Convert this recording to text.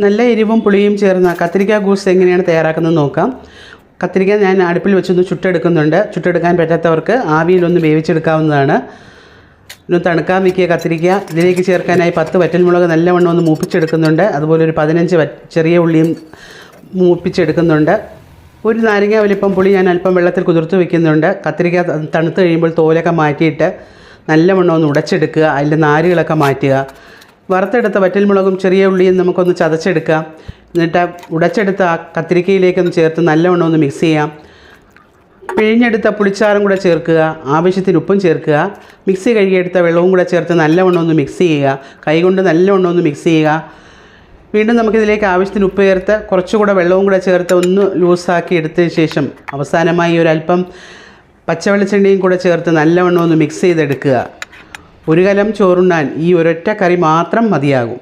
നല്ല എരിവും പുളിയും ചേർന്ന കത്തിരിക്ക ഗൂസ് എങ്ങനെയാണ് തയ്യാറാക്കുന്നത് നോക്കാം. കത്തിരിക്ക ഞാൻ അടുപ്പിൽ വെച്ചൊന്ന് ചുട്ടെടുക്കുന്നുണ്ട്. ചുട്ടെടുക്കാൻ പറ്റാത്തവർക്ക് ആവിയിലൊന്ന് വേവിച്ചെടുക്കാവുന്നതാണ്. ഒന്ന് തണുക്കാൻ വയ്ക്കുക കത്തിരിക്ക. ഇതിലേക്ക് ചേർക്കാനായി 10 വറ്റൽമുളക് നല്ലവണ്ണം ഒന്ന് മൂപ്പിച്ചെടുക്കുന്നുണ്ട്. അതുപോലെ ഒരു 15 ചെറിയ ഉള്ളിയും മൂപ്പിച്ചെടുക്കുന്നുണ്ട്. ഒരു നാരങ്ങ വലിപ്പം പുളി ഞാൻ അല്പം വെള്ളത്തിൽ കുതിർത്ത് വയ്ക്കുന്നുണ്ട്. കത്തിരിക്ക തണുത്ത് കഴിയുമ്പോൾ തോലൊക്കെ മാറ്റിയിട്ട് നല്ലവണ്ണം ഒന്ന് ഉടച്ചെടുക്കുക. അതിൻ്റെ നാരുകളൊക്കെ മാറ്റുക. വറുത്തെടുത്ത വറ്റൽമുളകും ചെറിയ ഉള്ളിയും നമുക്കൊന്ന് ചതച്ചെടുക്കാം. എന്നിട്ട് ഉടച്ചെടുത്ത ആ കത്തിരിക്കയിലേക്കൊന്ന് ചേർത്ത് നല്ലവണ്ണം ഒന്ന് മിക്സ് ചെയ്യാം. പിഴിഞ്ഞെടുത്ത പുളിച്ചാറും കൂടെ ചേർക്കുക. ആവശ്യത്തിന് ഉപ്പും ചേർക്കുക. മിക്സി കഴുകിയെടുത്ത വെള്ളവും കൂടെ ചേർത്ത് നല്ലവണ്ണം ഒന്ന് മിക്സ് ചെയ്യുക. കൈകൊണ്ട് നല്ലവണ്ണം ഒന്ന് മിക്സ് ചെയ്യുക. വീണ്ടും നമുക്കിതിലേക്ക് ആവശ്യത്തിന് ഉപ്പ് ചേർത്ത് കുറച്ചുകൂടെ വെള്ളവും കൂടെ ചേർത്ത് ഒന്ന് ലൂസാക്കി എടുത്തതിന് ശേഷം അവസാനമായി ഒരല്പം പച്ചവെളിച്ചെണ്ണയും കൂടെ ചേർത്ത് നല്ലവണ്ണം ഒന്ന് മിക്സ് ചെയ്തെടുക്കുക. ഒരു കലം ചോറുണ്ണാൻ ഈ ഒരൊറ്റ കറി മാത്രം മതിയാകും.